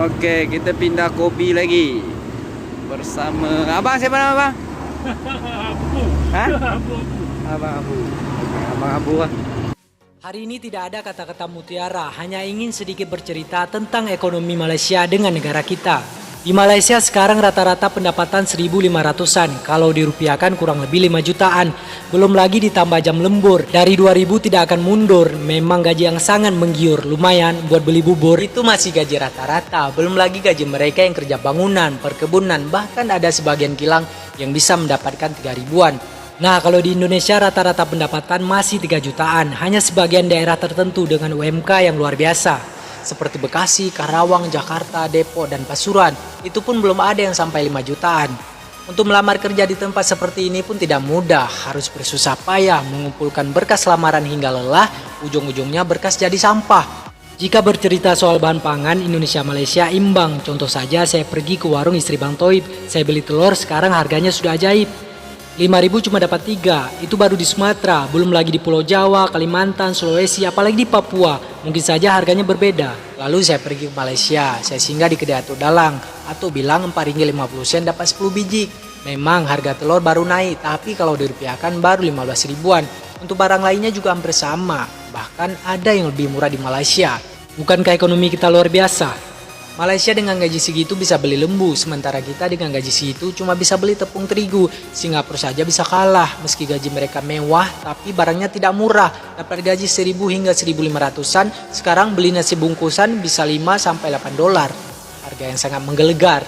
Oke, kita pindah kopi lagi bersama abang. Siapa nama abang? Abu. Hah? Abu. Abang Abu. Oke, abang Abu lah. Hari ini tidak ada kata-kata mutiara, hanya ingin sedikit bercerita tentang ekonomi Malaysia dengan negara kita. Di Malaysia sekarang rata-rata pendapatan 1.500-an, kalau dirupiahkan kurang lebih 5 jutaan. Belum lagi ditambah jam lembur, dari 2.000 tidak akan mundur, memang gaji yang sangat menggiur, lumayan buat beli bubur. Itu masih gaji rata-rata, belum lagi gaji mereka yang kerja bangunan, perkebunan, bahkan ada sebagian kilang yang bisa mendapatkan 3.000-an. Nah, kalau di Indonesia rata-rata pendapatan masih 3 jutaan, hanya sebagian daerah tertentu dengan UMK yang luar biasa. Seperti Bekasi, Karawang, Jakarta, Depok, dan Pasuruan. Itu pun belum ada yang sampai 5 jutaan. Untuk melamar kerja di tempat seperti ini pun tidak mudah, harus bersusah payah mengumpulkan berkas lamaran hingga lelah, ujung-ujungnya berkas jadi sampah. Jika bercerita soal bahan pangan, Indonesia-Malaysia imbang. Contoh saja saya pergi ke warung istri Bang Toib, saya beli telur, sekarang harganya sudah ajaib. 5.000 cuma dapat 3, itu baru di Sumatera, belum lagi di Pulau Jawa, Kalimantan, Sulawesi, apalagi di Papua. Mungkin saja harganya berbeda. Lalu saya pergi ke Malaysia, saya singgah di kedai Atuk Dalang. Atuk bilang RM4.50 dapat 10 biji. Memang harga telur baru naik, tapi kalau dirupiahkan baru 15 ribuan. Untuk barang lainnya juga hampir sama, bahkan ada yang lebih murah di Malaysia. Bukankah ekonomi kita luar biasa? Malaysia dengan gaji segitu bisa beli lembu, sementara kita dengan gaji segitu cuma bisa beli tepung terigu. Singapura saja bisa kalah, meski gaji mereka mewah, tapi barangnya tidak murah. Dapat gaji 1.000 hingga 1.500-an, sekarang beli nasi bungkusan bisa 5-8 dolar. Harga yang sangat menggelegar.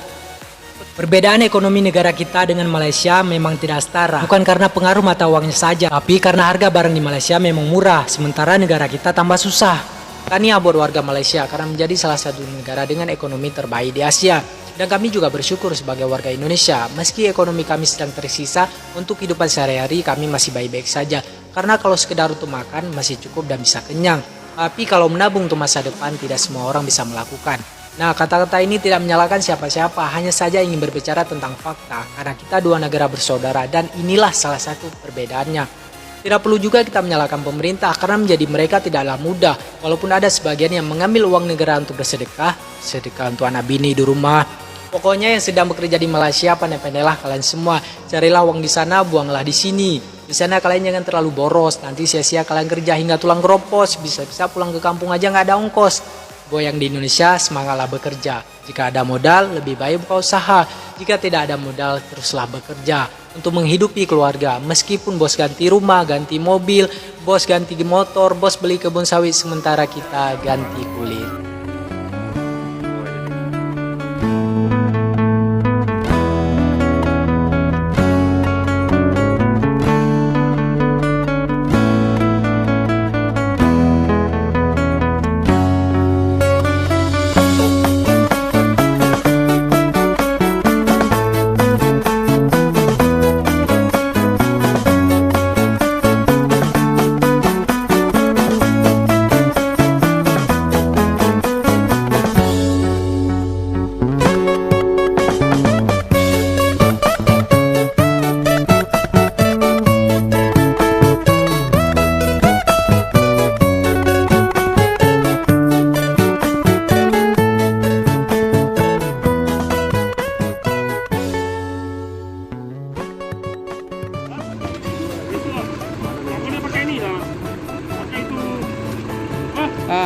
Perbedaan ekonomi negara kita dengan Malaysia memang tidak setara. Bukan karena pengaruh mata uangnya saja, tapi karena harga barang di Malaysia memang murah, sementara negara kita tambah susah. Kami buat warga Malaysia karena menjadi salah satu negara dengan ekonomi terbaik di Asia. Dan kami juga bersyukur sebagai warga Indonesia, meski ekonomi kami sedang tersisa, untuk kehidupan sehari-hari kami masih baik-baik saja. Karena kalau sekedar untuk makan masih cukup dan bisa kenyang. Tapi kalau menabung untuk masa depan tidak semua orang bisa melakukan. Nah, kata-kata ini tidak menyalahkan siapa-siapa, hanya saja ingin berbicara tentang fakta. Karena kita dua negara bersaudara dan inilah salah satu perbedaannya. Tidak perlu juga kita menyalahkan pemerintah karena menjadi mereka tidaklah mudah. Walaupun ada sebagian yang mengambil uang negara untuk bersedekah, sedekah untuk anak bini di rumah. Pokoknya yang sedang bekerja di Malaysia, pandai-pandailah kalian semua. Carilah uang di sana, buanglah di sini. Di sana kalian jangan terlalu boros, nanti sia-sia kalian kerja hingga tulang keropos. Bisa-bisa pulang ke kampung aja nggak ada ongkos. Goyang di Indonesia, semangatlah bekerja. Jika ada modal, lebih baik buka usaha. Jika tidak ada modal, teruslah bekerja untuk menghidupi keluarga. Meskipun bos ganti rumah, ganti mobil, bos ganti motor, bos beli kebun sawit, sementara kita ganti kulit.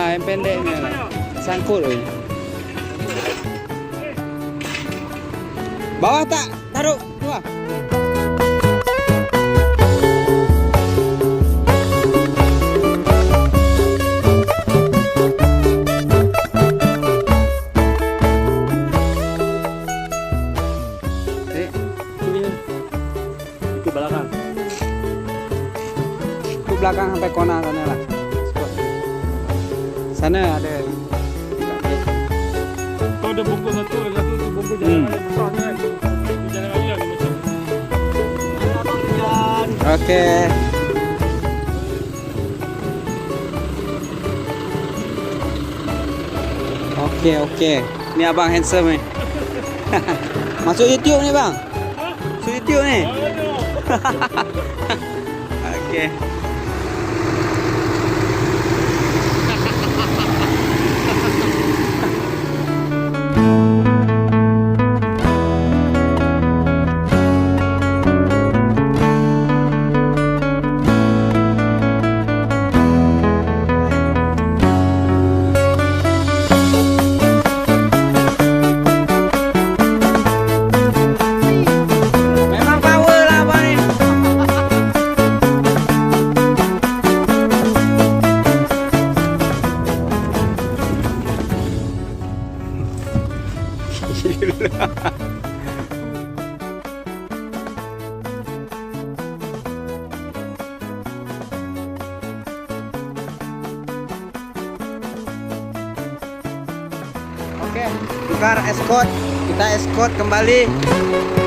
Yang pendek ni lah. Sangkut weh. Bawah tak? Taruh. Bawah. Ke belakang. Ke belakang sampai kona sana lah. Sana ada. Kalau ada bungkus satu bungkus jalan aja besarnya. Jalan aja macam. Oke. Oke. Ni abang handsome ni. Masuk YouTube ni bang. Masuk YouTube ni. Oke. tukar escort. Kita escort kembali.